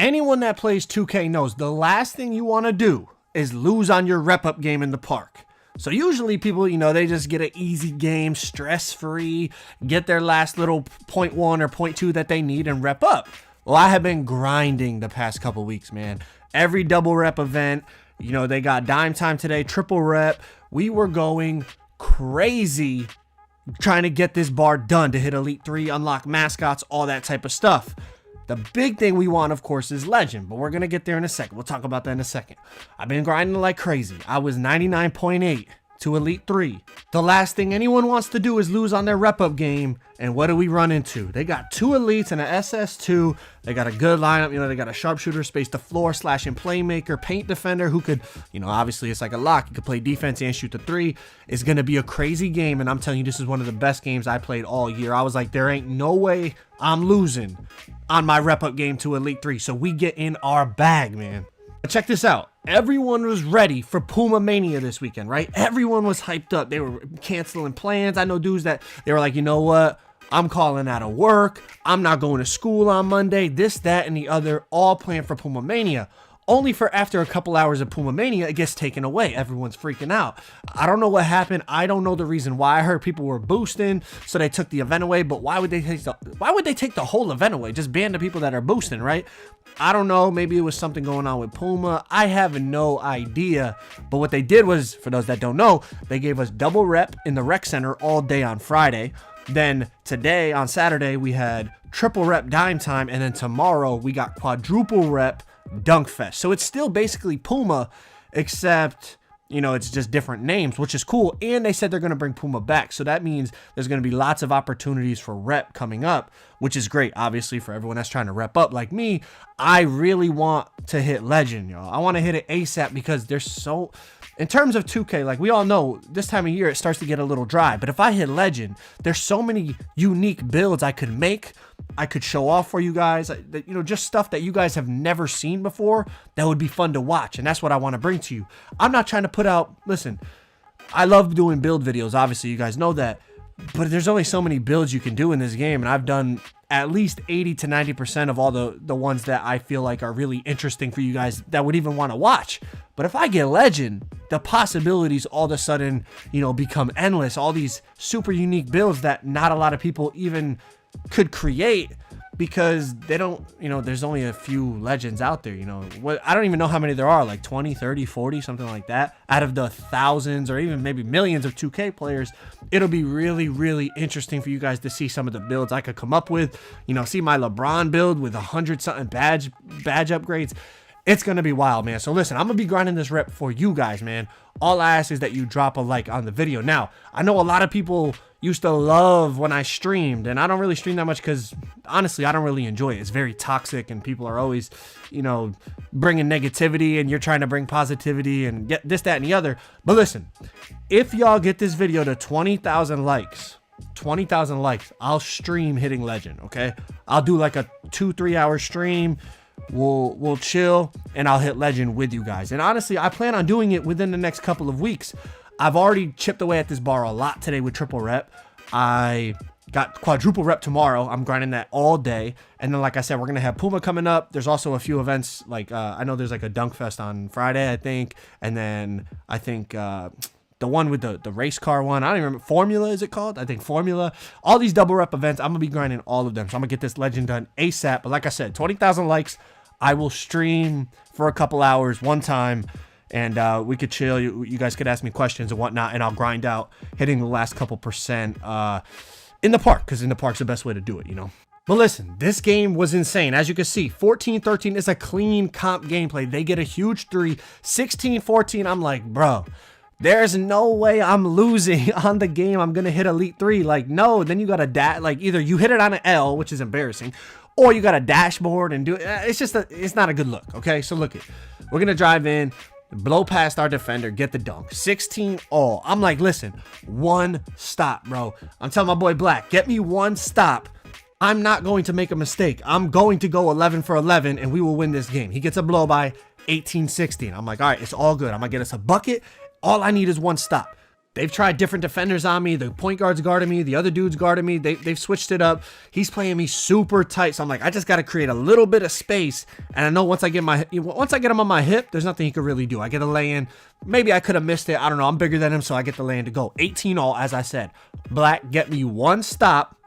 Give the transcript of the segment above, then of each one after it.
Anyone that plays 2K knows the last thing you want to do is lose on your rep up game in the park. So usually people, they just get an easy game, stress-free, get their last little 0.1 or 0.2 that they need and rep up. Well, I have been grinding the past couple weeks, man. Every double rep event, they got dime time today, triple rep. We were going crazy trying to get this bar done to hit Elite 3, unlock mascots, all that type of stuff. The big thing we want, of course, is Legend, but we're going to get there in a second. We'll talk about that in a second. I've been grinding like crazy. I was 99.8 to Elite 3. The last thing anyone wants to do is lose on their rep-up game, and what do we run into? They got 2 Elites and an SS2. They got a good lineup. They got a sharpshooter, space the floor, slashing playmaker, paint defender who could, obviously it's like a lock. You could play defense and shoot the 3. It's going to be a crazy game, and I'm telling you, this is one of the best games I played all year. I was like, there ain't no way I'm losing on my rep-up game to Elite 3. So we get in our bag, man. But check this out. Everyone was ready for Puma Mania this weekend, right? Everyone was hyped up. They were canceling plans. I know dudes that they were like, you know what? I'm calling out of work. I'm not going to school on Monday. This, that, and the other, all planned for Puma Mania. Only for after a couple hours of Puma Mania, it gets taken away. Everyone's freaking out. I don't know what happened. I don't know the reason why. I heard people were boosting, so they took the event away. But why would they take the whole event away? Just ban the people that are boosting, right? I don't know. Maybe it was something going on with Puma. I have no idea. But what they did was, for those that don't know, they gave us double rep in the rec center all day on Friday. Then today, on Saturday, we had triple rep dime time. And then tomorrow, we got quadruple rep Dunk Fest. So it's still basically Puma, except it's just different names, which is cool. And they said they're going to bring Puma back, so that means there's going to be lots of opportunities for rep coming up, which is great. Obviously, for everyone that's trying to rep up like me, I really want to hit Legend, y'all. I want to hit it ASAP because there's so, in terms of 2K, like we all know, this time of year it starts to get a little dry. But if I hit Legend, there's so many unique builds I could make. I could show off for you guys, just stuff that you guys have never seen before that would be fun to watch. And that's what I want to bring to you. I'm not trying to put out, listen, I love doing build videos. Obviously, you guys know that. But there's only so many builds you can do in this game. And I've done at least 80 to 90% of all the ones that I feel like are really interesting for you guys that would even want to watch. But if I get Legend, the possibilities all of a sudden, become endless. All these super unique builds that not a lot of people even could create because they don't, there's only a few Legends out there, I don't even know how many there are, like 20, 30, 40, something like that. Out of the thousands or even maybe millions of 2K players, it'll be really, really interesting for you guys to see some of the builds I could come up with. See my LeBron build with 100-something badge upgrades. It's going to be wild, man. So listen, I'm going to be grinding this rep for you guys, man. All I ask is that you drop a like on the video. Now, I know a lot of people used to love when I streamed, and I don't really stream that much because, honestly, I don't really enjoy it. It's very toxic, and people are always, bringing negativity, and you're trying to bring positivity and get this, that, and the other. But listen, if y'all get this video to 20,000 likes, I'll stream hitting Legend, okay? I'll do like a 2-3 hour stream. We'll chill and I'll hit Legend with you guys. And honestly, I plan on doing it within the next couple of weeks. I've already chipped away at this bar a lot today with triple rep. I got quadruple rep tomorrow. I'm grinding that all day. And then, like I said, we're going to have Puma coming up. There's also a few events. Like, I know there's like a Dunk Fest on Friday, I think. And then I think, the one with the race car one, I don't even remember. Formula, is it called? I think Formula. All these double rep events, I'm going to be grinding all of them. So I'm going to get this Legend done ASAP. But like I said, 20,000 likes. I will stream for a couple hours one time. And we could chill. You guys could ask me questions and whatnot. And I'll grind out hitting the last couple percent in the park. Because in the park's the best way to do it, But listen, this game was insane. As you can see, 14-13 is a clean comp gameplay. They get a huge 3. 16-14, I'm like, bro, there's no way I'm losing on the game. I'm going to hit Elite 3. Like, no. Then you got to like either you hit it on an L, which is embarrassing, or you got a dashboard and do it. It's not a good look. Okay, so look it. We're going to drive in, blow past our defender, get the dunk. 16 all. I'm like, listen, one stop, bro. I'm telling my boy Black, get me one stop. I'm not going to make a mistake. I'm going to go 11 for 11 and we will win this game. He gets a blow by 18-16. I'm like, all right, it's all good. I'm going to get us a bucket. All I need is one stop. They've tried different defenders on me. The point guard's guarding me. The other dude's guarding me. They've switched it up. He's playing me super tight. So I'm like, I just got to create a little bit of space. And I know once I get him on my hip, there's nothing he could really do. I get a lay-in. Maybe I could have missed it. I don't know. I'm bigger than him, so I get the lay-in to go. 18 all, as I said. Black, get me one stop,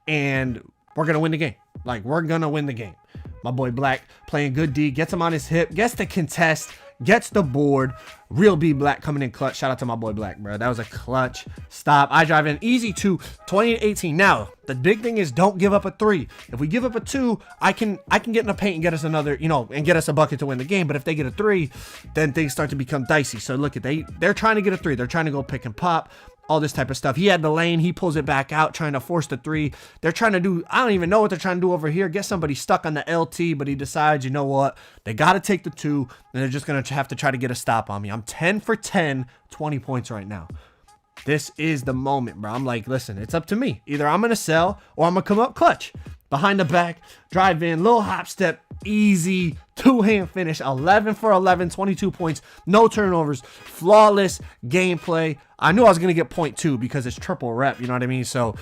and we're going to win the game. Like, we're going to win the game. My boy Black playing good D. Gets him on his hip. Gets the contest. Gets the board. Real B Black coming in clutch. Shout out to my boy Black, bro. That was a clutch stop. I drive in easy to 20-18. Now, the big thing is don't give up a 3. If we give up a 2, I can get in the paint and get us another, and get us a bucket to win the game. But if they get a 3, then things start to become dicey. So look at they're trying to get a 3. They're trying to go pick and pop. All this type of stuff. He had the lane. He pulls it back out, trying to force the 3. They're trying to do, I don't even know what they're trying to do over here. Get somebody stuck on the LT, but he decides, you know what? They got to take the 2, and they're just going to have to try to get a stop on me. I'm 10 for 10, 20 points right now. This is the moment, bro. I'm like, listen, it's up to me. Either I'm going to sell or I'm going to come up clutch. Behind the back, drive in, little hop step, easy, two-hand finish, 11 for 11, 22 points, no turnovers, flawless gameplay. I knew I was going to get 0.2 because it's triple rep, you know what I mean? So,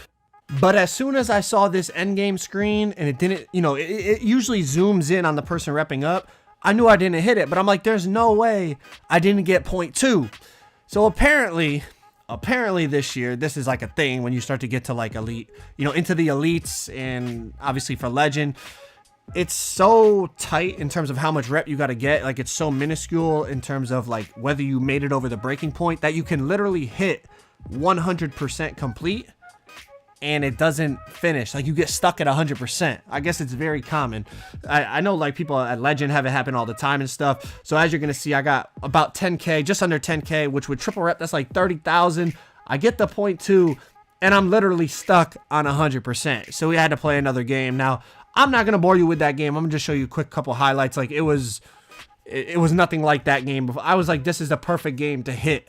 but as soon as I saw this end game screen and it didn't, it usually zooms in on the person repping up, I knew I didn't hit it, but I'm like, there's no way I didn't get 0.2. So apparently this year, this is like a thing when you start to get to like elite, into the elites, and obviously for legend, it's so tight in terms of how much rep you got to get. Like, it's so minuscule in terms of like whether you made it over the breaking point that you can literally hit 100% complete and it doesn't finish. Like, you get stuck at 100%. I guess it's very common. I know like people at Legend have it happen all the time and stuff. So as you're going to see, I got about 10K, just under 10K, which with triple rep, that's like 30,000. I get the 0.2 and I'm literally stuck on 100%. So we had to play another game. Now, I'm not going to bore you with that game. I'm going to just show you a quick couple highlights. Like, it was nothing like that game before. I was like, this is the perfect game to hit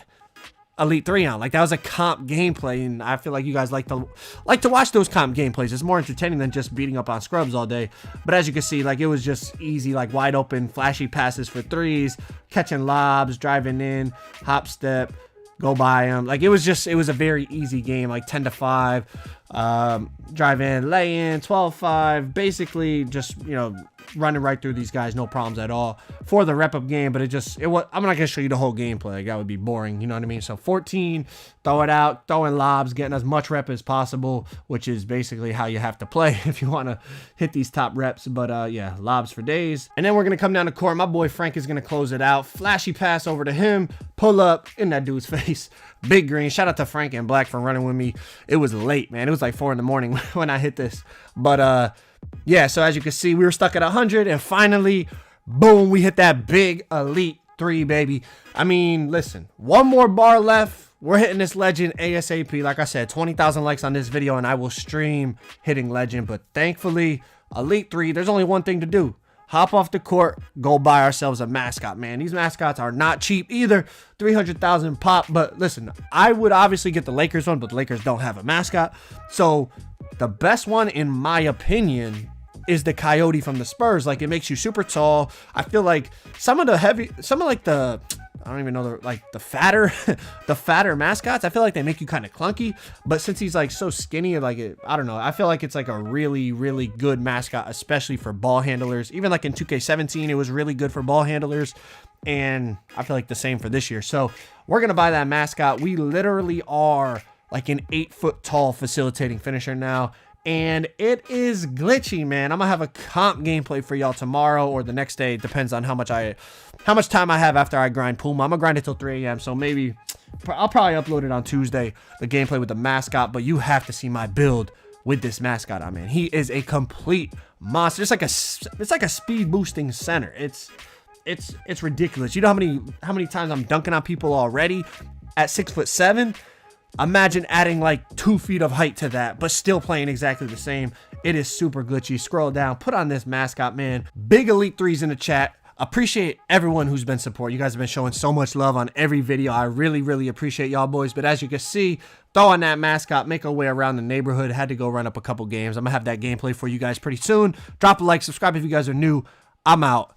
Elite 3 on. Like, that was a comp gameplay, and I feel like you guys like to watch those comp gameplays. It's more entertaining than just beating up on scrubs all day. But as you can see, like, it was just easy, like wide open, flashy passes for 3s, catching lobs, driving in, hop step, go by them. Like, it was a very easy game, like 10-5, drive in, lay in, 12-5, basically just, running right through these guys, no problems at all for the rep up game. But I'm not gonna show you the whole gameplay. Like, that would be boring, you know what I mean? So 14, throw it out, throwing lobs, getting as much rep as possible, which is basically how you have to play if you want to hit these top reps. But yeah, lobs for days. And then we're gonna come down the court. My boy Frank is gonna close it out. Flashy pass over to him, pull up in that dude's face. Big green. Shout out to Frank and Black for running with me. It was late, man. It was like 4 in the morning when I hit this. But yeah, so as you can see, we were stuck at 100, and finally, boom, we hit that big Elite 3, baby. I mean, listen, one more bar left. We're hitting this Legend ASAP. Like I said, 20,000 likes on this video, and I will stream hitting Legend. But thankfully, Elite 3, there's only one thing to do. Hop off the court, go buy ourselves a mascot, man. These mascots are not cheap either. 300,000 pop. But listen, I would obviously get the Lakers one, but the Lakers don't have a mascot. So the best one, in my opinion, is the Coyote from the Spurs. Like, it makes you super tall. I feel like some of the I don't even know, the fatter mascots, I feel like they make you kind of clunky. But since he's like so skinny, I don't know, I feel like it's like a really, really good mascot, especially for ball handlers. Even like in 2K17, it was really good for ball handlers. And I feel like the same for this year. So we're going to buy that mascot. We literally are like an 8-foot tall facilitating finisher now. And it is glitchy, man. I'm gonna have a comp gameplay for y'all tomorrow or the next day. It depends on how much time I have after I grind Puma. I'm gonna grind it till 3 a.m. So maybe I'll probably upload it on Tuesday, the gameplay with the mascot. But you have to see my build with this mascot. I mean, he is a complete monster. It's like a speed boosting center. It's ridiculous. You know how many times I'm dunking on people already at 6'7"? Imagine adding like 2 feet of height to that, but still playing exactly the same. It is super glitchy. Scroll down, put on this mascot, man. Big Elite 3s in the chat. Appreciate everyone who's been supporting. You guys have been showing so much love on every video. I really, really appreciate y'all boys. But as you can see, throw on that mascot, make our way around the neighborhood. Had to go run up a couple games. I'm gonna have that gameplay for you guys pretty soon. Drop a like, subscribe if you guys are new. I'm out.